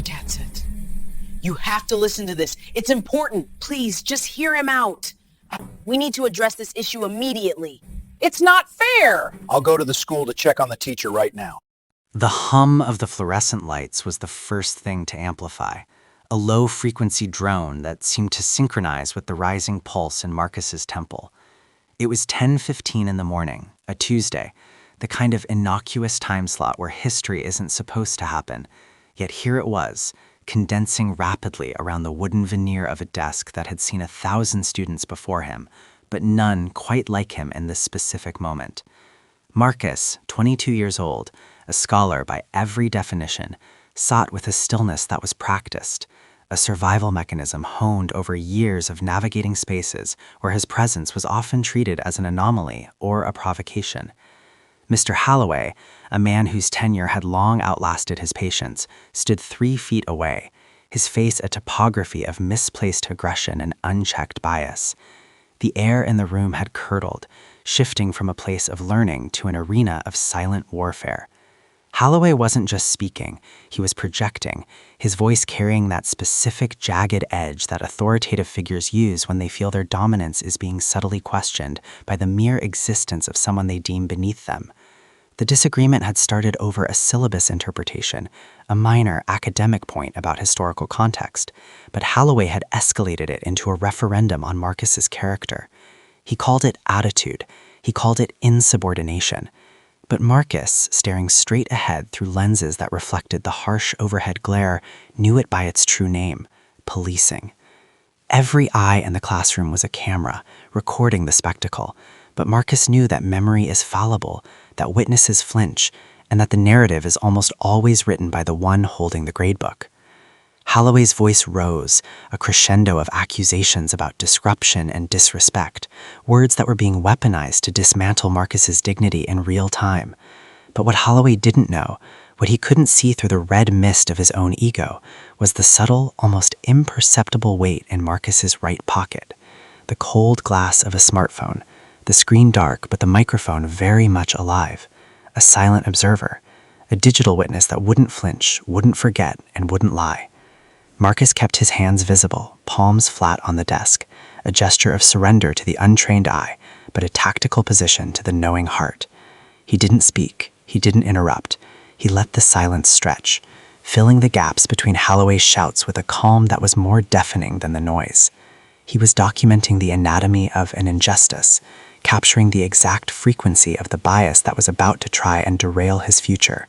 That's it. You have to listen to this. It's important. Please, just hear him out. We need to address this issue immediately. It's not fair. I'll go to the school to check on the teacher right now. The hum of the fluorescent lights was the first thing to amplify, a low-frequency drone that seemed to synchronize with the rising pulse in Marcus's temple. It was 10:15 in the morning, a Tuesday, the kind of innocuous time slot where history isn't supposed to happen. Yet here it was, condensing rapidly around the wooden veneer of a desk that had seen 1,000 students before him, but none quite like him in this specific moment. Marcus, 22 years old, a scholar by every definition, sought with a stillness that was practiced, a survival mechanism honed over years of navigating spaces where his presence was often treated as an anomaly or a provocation. Mr. Holloway, a man whose tenure had long outlasted his patience, stood 3 feet away, his face a topography of misplaced aggression and unchecked bias. The air in the room had curdled, shifting from a place of learning to an arena of silent warfare. Holloway wasn't just speaking, he was projecting, his voice carrying that specific jagged edge that authoritative figures use when they feel their dominance is being subtly questioned by the mere existence of someone they deem beneath them. The disagreement had started over a syllabus interpretation, a minor academic point about historical context, but Holloway had escalated it into a referendum on Marcus's character. He called it attitude, he called it insubordination. But Marcus, staring straight ahead through lenses that reflected the harsh overhead glare, knew it by its true name: policing. Every eye in the classroom was a camera, recording the spectacle, but Marcus knew that memory is fallible, that witnesses flinch, and that the narrative is almost always written by the one holding the gradebook. Holloway's voice rose, a crescendo of accusations about disruption and disrespect, words that were being weaponized to dismantle Marcus's dignity in real time. But what Holloway didn't know, what he couldn't see through the red mist of his own ego, was the subtle, almost imperceptible weight in Marcus's right pocket, the cold glass of a smartphone, the screen dark but the microphone very much alive, a silent observer, a digital witness that wouldn't flinch, wouldn't forget, and wouldn't lie. Marcus kept his hands visible, palms flat on the desk, a gesture of surrender to the untrained eye, but a tactical position to the knowing heart. He didn't speak, he didn't interrupt. He let the silence stretch, filling the gaps between Holloway's shouts with a calm that was more deafening than the noise. He was documenting the anatomy of an injustice, capturing the exact frequency of the bias that was about to try and derail his future.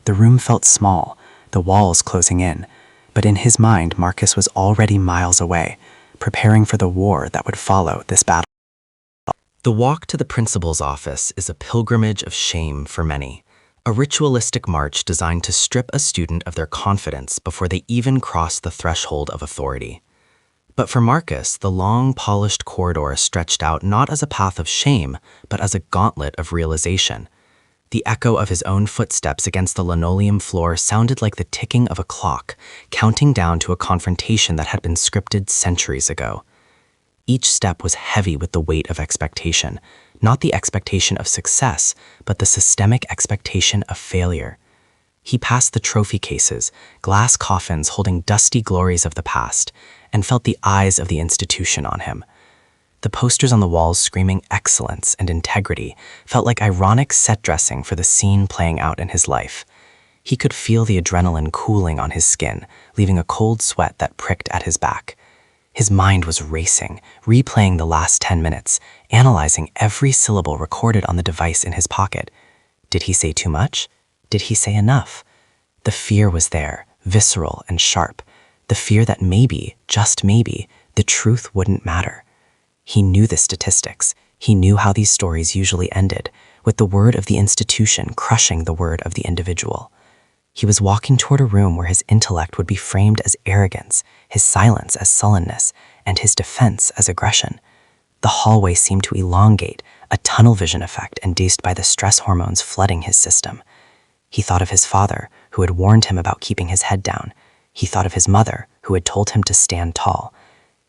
The room felt small, the walls closing in, but in his mind, Marcus was already miles away, preparing for the war that would follow this battle. The walk to the principal's office is a pilgrimage of shame for many, a ritualistic march designed to strip a student of their confidence before they even cross the threshold of authority. But for Marcus, the long, polished corridor stretched out not as a path of shame, but as a gauntlet of realization. The echo of his own footsteps against the linoleum floor sounded like the ticking of a clock, counting down to a confrontation that had been scripted centuries ago. Each step was heavy with the weight of expectation, not the expectation of success, but the systemic expectation of failure. He passed the trophy cases, glass coffins holding dusty glories of the past, and felt the eyes of the institution on him. The posters on the walls screaming excellence and integrity felt like ironic set dressing for the scene playing out in his life. He could feel the adrenaline cooling on his skin, leaving a cold sweat that pricked at his back. His mind was racing, replaying the last 10 minutes, analyzing every syllable recorded on the device in his pocket. Did he say too much? Did he say enough? The fear was there, visceral and sharp. The fear that maybe, just maybe, the truth wouldn't matter. He knew the statistics. He knew how these stories usually ended, with the word of the institution crushing the word of the individual. He was walking toward a room where his intellect would be framed as arrogance, his silence as sullenness, and his defense as aggression. The hallway seemed to elongate, a tunnel vision effect induced by the stress hormones flooding his system. He thought of his father, who had warned him about keeping his head down. He thought of his mother, who had told him to stand tall.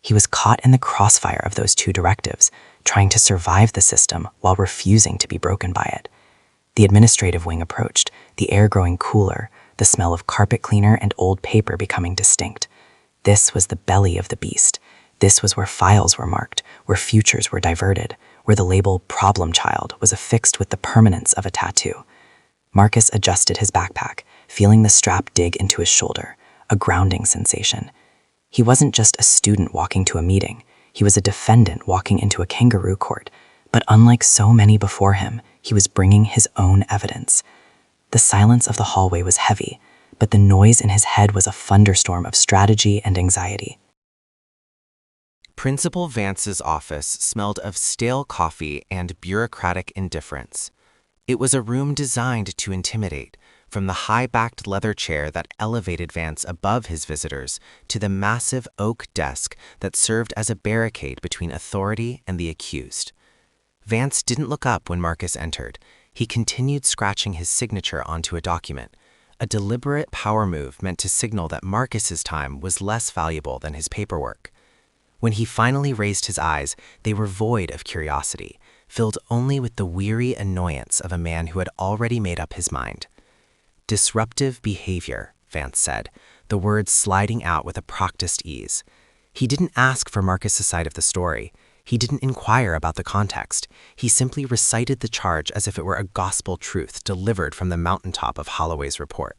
He was caught in the crossfire of those two directives, trying to survive the system while refusing to be broken by it. The administrative wing approached, the air growing cooler, the smell of carpet cleaner and old paper becoming distinct. This was the belly of the beast. This was where files were marked, where futures were diverted, where the label problem child was affixed with the permanence of a tattoo. Marcus adjusted his backpack, feeling the strap dig into his shoulder, a grounding sensation. He wasn't just a student walking to a meeting. He was a defendant walking into a kangaroo court. But unlike so many before him, he was bringing his own evidence. The silence of the hallway was heavy, but the noise in his head was a thunderstorm of strategy and anxiety. Principal Vance's office smelled of stale coffee and bureaucratic indifference. It was a room designed to intimidate, from the high-backed leather chair that elevated Vance above his visitors to the massive oak desk that served as a barricade between authority and the accused. Vance didn't look up when Marcus entered. He continued scratching his signature onto a document, a deliberate power move meant to signal that Marcus's time was less valuable than his paperwork. When he finally raised his eyes, they were void of curiosity, filled only with the weary annoyance of a man who had already made up his mind. Disruptive behavior, Vance said, the words sliding out with a practiced ease. He didn't ask for Marcus's side of the story. He didn't inquire about the context. He simply recited the charge as if it were a gospel truth delivered from the mountaintop of Holloway's report.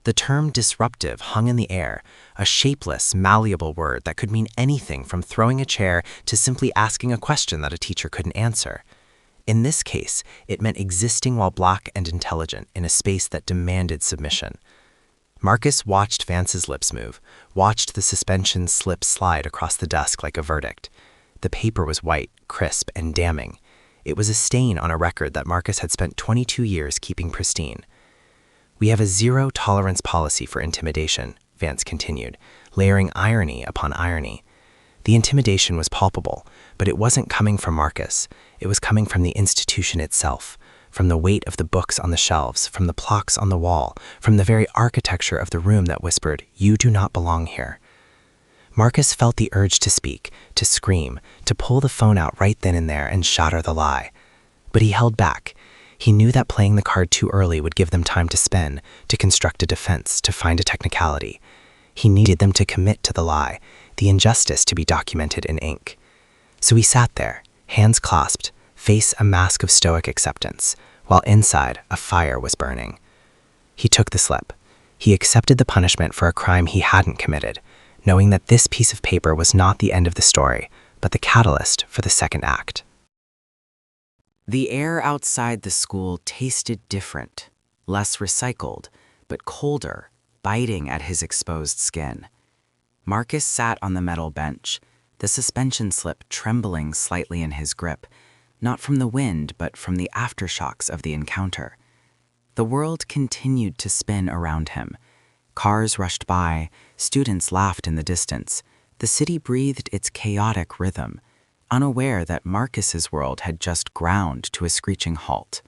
The term disruptive hung in the air, a shapeless, malleable word that could mean anything from throwing a chair to simply asking a question that a teacher couldn't answer. In this case, it meant existing while black and intelligent in a space that demanded submission. Marcus watched Vance's lips move, watched the suspension slip slide across the desk like a verdict. The paper was white, crisp, and damning. It was a stain on a record that Marcus had spent 22 years keeping pristine. "We have a zero-tolerance policy for intimidation," Vance continued, layering irony upon irony. The intimidation was palpable, but it wasn't coming from Marcus. It was coming from the institution itself, from the weight of the books on the shelves, from the plaques on the wall, from the very architecture of the room that whispered, "You do not belong here." Marcus felt the urge to speak, to scream, to pull the phone out right then and there and shatter the lie. But he held back. He knew that playing the card too early would give them time to spin, to construct a defense, to find a technicality. He needed them to commit to the lie, the injustice to be documented in ink. So he sat there, hands clasped, face a mask of stoic acceptance, while inside a fire was burning. He took the slip. He accepted the punishment for a crime he hadn't committed, knowing that this piece of paper was not the end of the story, but the catalyst for the second act. The air outside the school tasted different, less recycled, but colder, biting at his exposed skin. Marcus sat on the metal bench, the suspension slip trembling slightly in his grip, not from the wind, but from the aftershocks of the encounter. The world continued to spin around him. Cars rushed by, students laughed in the distance. The city breathed its chaotic rhythm, unaware that Marcus's world had just ground to a screeching halt.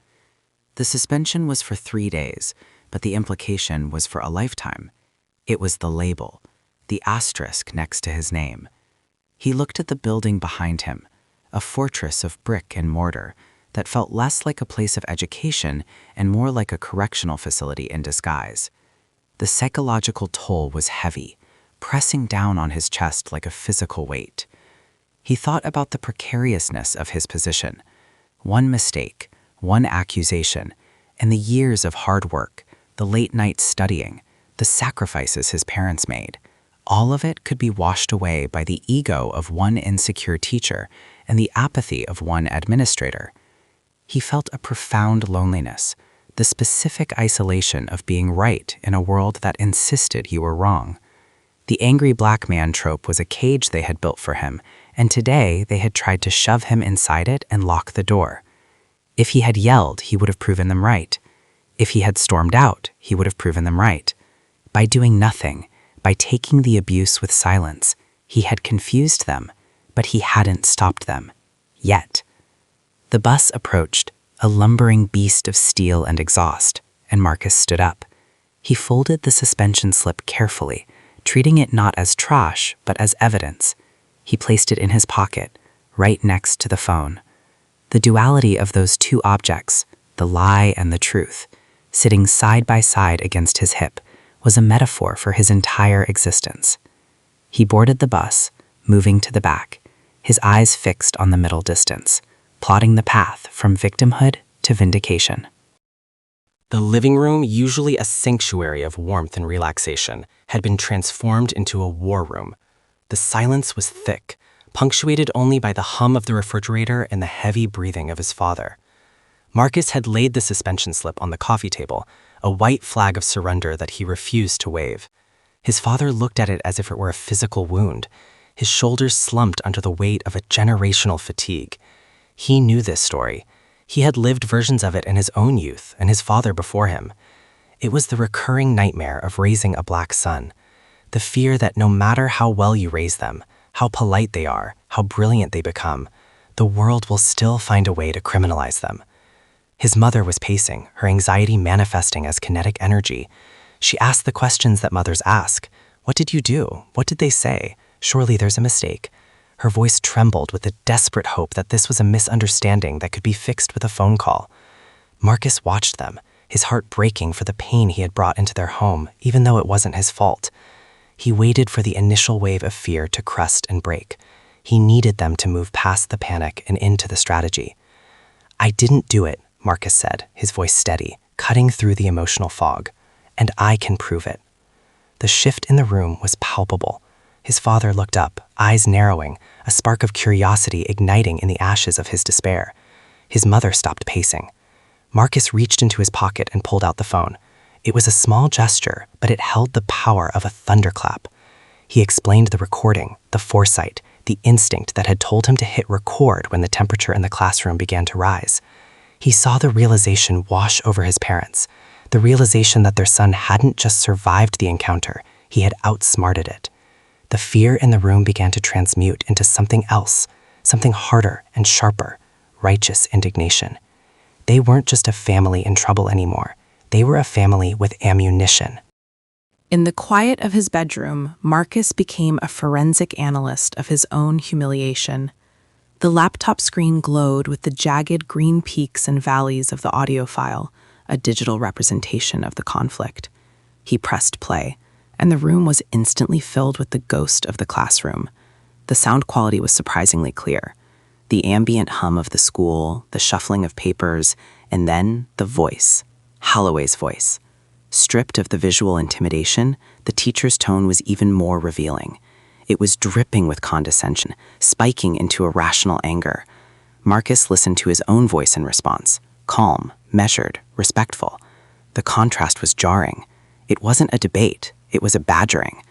The suspension was for 3 days, but the implication was for a lifetime. It was the label, the asterisk next to his name. He looked at the building behind him, a fortress of brick and mortar that felt less like a place of education and more like a correctional facility in disguise. The psychological toll was heavy, pressing down on his chest like a physical weight. He thought about the precariousness of his position. One mistake, one accusation, and the years of hard work, the late nights studying, the sacrifices his parents made. All of it could be washed away by the ego of one insecure teacher and the apathy of one administrator. He felt a profound loneliness, the specific isolation of being right in a world that insisted you were wrong. The angry black man trope was a cage they had built for him, and today they had tried to shove him inside it and lock the door. If he had yelled, he would have proven them right. If he had stormed out, he would have proven them right. By doing nothing, by taking the abuse with silence, he had confused them, but he hadn't stopped them. Yet. The bus approached, a lumbering beast of steel and exhaust, and Marcus stood up. He folded the suspension slip carefully, treating it not as trash, but as evidence. He placed it in his pocket, right next to the phone. The duality of those two objects, the lie and the truth, sitting side by side against his hip, was a metaphor for his entire existence. He boarded the bus, moving to the back, his eyes fixed on the middle distance, plotting the path from victimhood to vindication. The living room, usually a sanctuary of warmth and relaxation, had been transformed into a war room. The silence was thick, punctuated only by the hum of the refrigerator and the heavy breathing of his father. Marcus had laid the suspension slip on the coffee table, a white flag of surrender that he refused to wave. His father looked at it as if it were a physical wound. His shoulders slumped under the weight of a generational fatigue. He knew this story. He had lived versions of it in his own youth and his father before him. It was the recurring nightmare of raising a black son. The fear that no matter how well you raise them, how polite they are, how brilliant they become, the world will still find a way to criminalize them. His mother was pacing, her anxiety manifesting as kinetic energy. She asked the questions that mothers ask. What did you do? What did they say? Surely there's a mistake. Her voice trembled with the desperate hope that this was a misunderstanding that could be fixed with a phone call. Marcus watched them, his heart breaking for the pain he had brought into their home, even though it wasn't his fault. He waited for the initial wave of fear to crest and break. He needed them to move past the panic and into the strategy. "I didn't do it," Marcus said, his voice steady, cutting through the emotional fog. "And I can prove it." The shift in the room was palpable. His father looked up, eyes narrowing, a spark of curiosity igniting in the ashes of his despair. His mother stopped pacing. Marcus reached into his pocket and pulled out the phone. It was a small gesture, but it held the power of a thunderclap. He explained the recording, the foresight, the instinct that had told him to hit record when the temperature in the classroom began to rise. He saw the realization wash over his parents, the realization that their son hadn't just survived the encounter, he had outsmarted it. The fear in the room began to transmute into something else, something harder and sharper, righteous indignation. They weren't just a family in trouble anymore. They were a family with ammunition. In the quiet of his bedroom, Marcus became a forensic analyst of his own humiliation. The laptop screen glowed with the jagged green peaks and valleys of the audio file, a digital representation of the conflict. He pressed play, and the room was instantly filled with the ghost of the classroom. The sound quality was surprisingly clear. The ambient hum of the school, the shuffling of papers, and then the voice, Holloway's voice. Stripped of the visual intimidation, the teacher's tone was even more revealing. It was dripping with condescension, spiking into irrational anger. Marcus listened to his own voice in response, calm, measured, respectful. The contrast was jarring. It wasn't a debate, it was a badgering.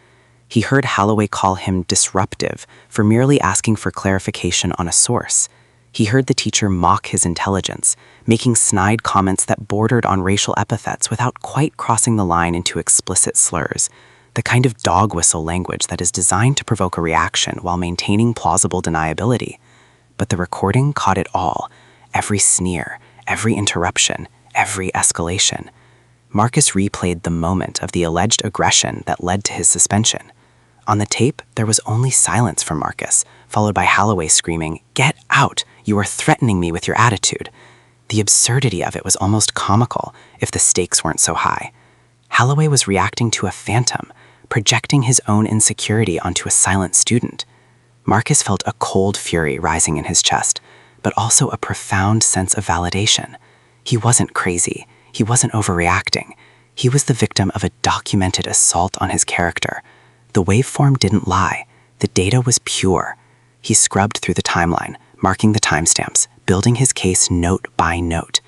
He heard Holloway call him disruptive for merely asking for clarification on a source. He heard the teacher mock his intelligence, making snide comments that bordered on racial epithets without quite crossing the line into explicit slurs, the kind of dog whistle language that is designed to provoke a reaction while maintaining plausible deniability. But the recording caught it all, every sneer, every interruption, every escalation. Marcus replayed the moment of the alleged aggression that led to his suspension. On the tape, there was only silence from Marcus, followed by Holloway screaming, "Get out! You are threatening me with your attitude." The absurdity of it was almost comical, if the stakes weren't so high. Holloway was reacting to a phantom, projecting his own insecurity onto a silent student. Marcus felt a cold fury rising in his chest, but also a profound sense of validation. He wasn't crazy. He wasn't overreacting. He was the victim of a documented assault on his character. The waveform didn't lie. The data was pure. He scrubbed through the timeline, marking the timestamps, building his case note by note.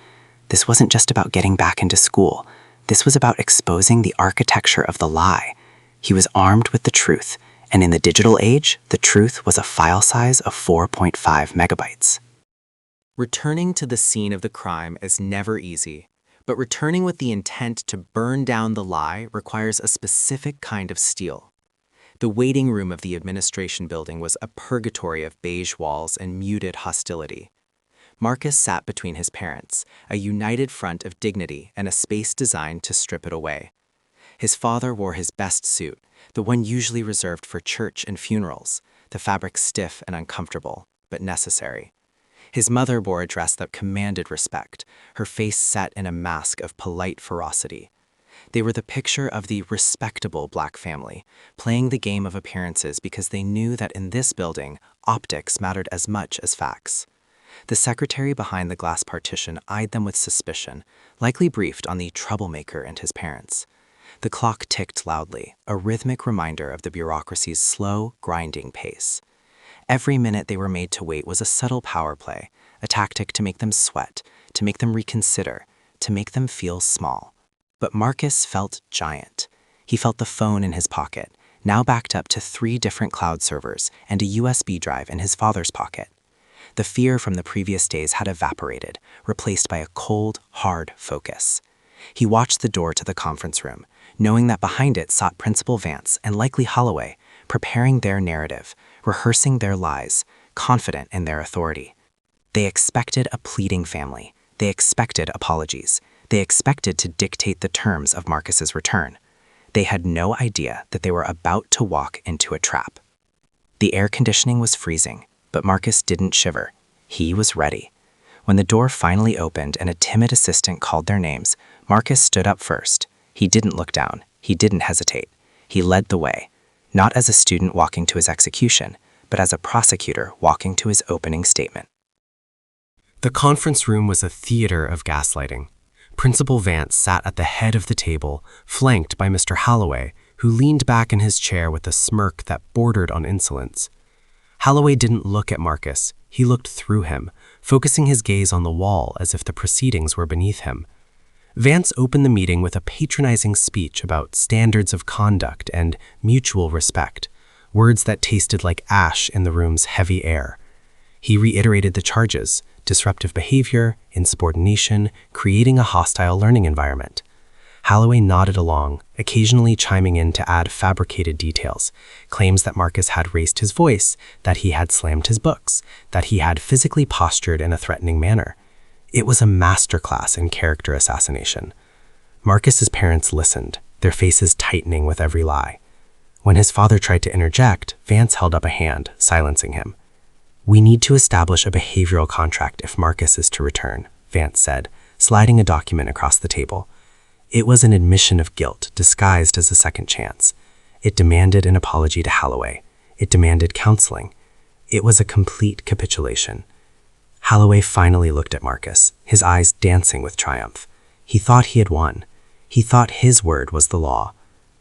This wasn't just about getting back into school. This was about exposing the architecture of the lie. He was armed with the truth, and in the digital age, the truth was a file size of 4.5 megabytes. Returning to the scene of the crime is never easy, but returning with the intent to burn down the lie requires a specific kind of steel. The waiting room of the administration building was a purgatory of beige walls and muted hostility. Marcus sat between his parents, a united front of dignity and a space designed to strip it away. His father wore his best suit, the one usually reserved for church and funerals, the fabric stiff and uncomfortable, but necessary. His mother bore a dress that commanded respect, her face set in a mask of polite ferocity. They were the picture of the respectable black family, playing the game of appearances because they knew that in this building, optics mattered as much as facts. The secretary behind the glass partition eyed them with suspicion, likely briefed on the troublemaker and his parents. The clock ticked loudly, a rhythmic reminder of the bureaucracy's slow, grinding pace. Every minute they were made to wait was a subtle power play, a tactic to make them sweat, to make them reconsider, to make them feel small. But Marcus felt giant. He felt the phone in his pocket, now backed up to 3 different cloud servers and a USB drive in his father's pocket. The fear from the previous days had evaporated, replaced by a cold, hard focus. He watched the door to the conference room, knowing that behind it sat Principal Vance and likely Holloway, preparing their narrative, rehearsing their lies, confident in their authority. They expected a pleading family. They expected apologies. They expected to dictate the terms of Marcus's return. They had no idea that they were about to walk into a trap. The air conditioning was freezing, but Marcus didn't shiver. He was ready. When the door finally opened and a timid assistant called their names, Marcus stood up first. He didn't look down. He didn't hesitate. He led the way, not as a student walking to his execution, but as a prosecutor walking to his opening statement. The conference room was a theater of gaslighting. Principal Vance sat at the head of the table, flanked by Mr. Holloway, who leaned back in his chair with a smirk that bordered on insolence. Holloway didn't look at Marcus. He looked through him, focusing his gaze on the wall as if the proceedings were beneath him. Vance opened the meeting with a patronizing speech about standards of conduct and mutual respect, words that tasted like ash in the room's heavy air. He reiterated the charges: disruptive behavior, insubordination, creating a hostile learning environment. Holloway nodded along, occasionally chiming in to add fabricated details, claims that Marcus had raised his voice, that he had slammed his books, that he had physically postured in a threatening manner. It was a masterclass in character assassination. Marcus's parents listened, their faces tightening with every lie. When his father tried to interject, Vance held up a hand, silencing him. "We need to establish a behavioral contract if Marcus is to return," Vance said, sliding a document across the table. It was an admission of guilt disguised as a second chance. It demanded an apology to Holloway. It demanded counseling. It was a complete capitulation. Holloway finally looked at Marcus, his eyes dancing with triumph. He thought he had won. He thought his word was the law.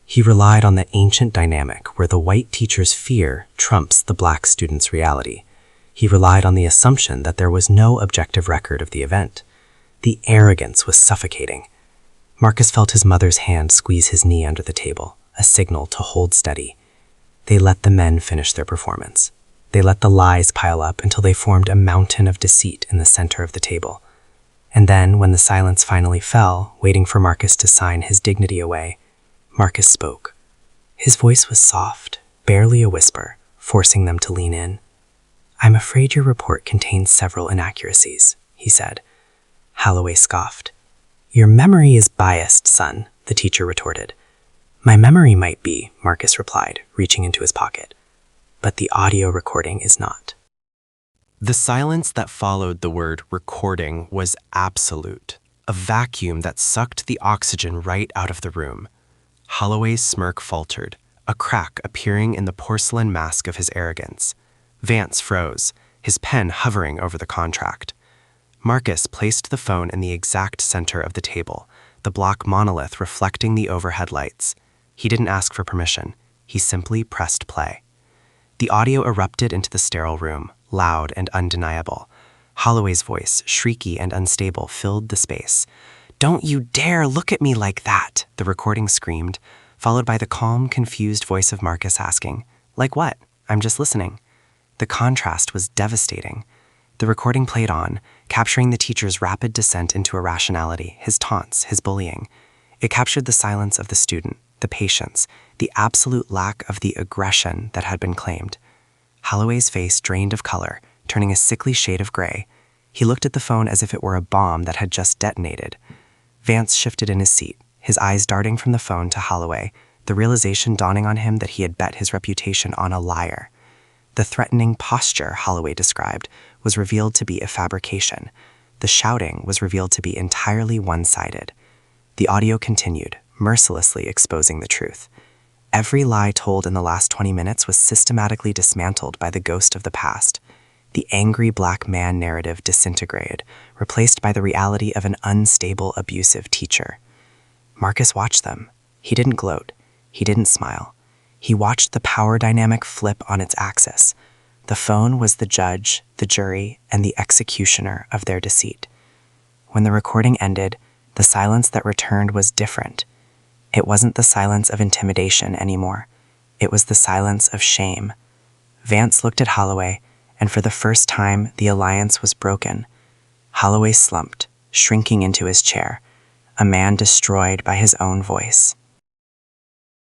He relied on the ancient dynamic where the white teacher's fear trumps the black student's reality. He relied on the assumption that there was no objective record of the event. The arrogance was suffocating. Marcus felt his mother's hand squeeze his knee under the table, a signal to hold steady. They let the men finish their performance. They let the lies pile up until they formed a mountain of deceit in the center of the table. And then, when the silence finally fell, waiting for Marcus to sign his dignity away, Marcus spoke. His voice was soft, barely a whisper, forcing them to lean in. "I'm afraid your report contains several inaccuracies," he said. Holloway scoffed. "Your memory is biased, son," the teacher retorted. "My memory might be," Marcus replied, reaching into his pocket. "But the audio recording is not." The silence that followed the word recording was absolute, a vacuum that sucked the oxygen right out of the room. Holloway's smirk faltered, a crack appearing in the porcelain mask of his arrogance. Vance froze, his pen hovering over the contract. Marcus placed the phone in the exact center of the table, the block monolith reflecting the overhead lights. He didn't ask for permission. He simply pressed play. The audio erupted into the sterile room, loud and undeniable. Holloway's voice, shrieky and unstable, filled the space. "Don't you dare look at me like that," the recording screamed, followed by the calm, confused voice of Marcus asking, "Like what? I'm just listening." The contrast was devastating. The recording played on, capturing the teacher's rapid descent into irrationality, his taunts, his bullying. It captured the silence of the student, the patience, the absolute lack of the aggression that had been claimed. Holloway's face drained of color, turning a sickly shade of gray. He looked at the phone as if it were a bomb that had just detonated. Vance shifted in his seat, his eyes darting from the phone to Holloway, the realization dawning on him that he had bet his reputation on a liar. The threatening posture Holloway described was revealed to be a fabrication. The shouting was revealed to be entirely one-sided. The audio continued, mercilessly exposing the truth. Every lie told in the last 20 minutes was systematically dismantled by the ghost of the past. The angry black man narrative disintegrated, replaced by the reality of an unstable, abusive teacher. Marcus watched them. He didn't gloat. He didn't smile. He watched the power dynamic flip on its axis. The phone was the judge, the jury, and the executioner of their deceit. When the recording ended, the silence that returned was different. It wasn't the silence of intimidation anymore. It was the silence of shame. Vance looked at Holloway, and for the first time, the alliance was broken. Holloway slumped, shrinking into his chair, a man destroyed by his own voice.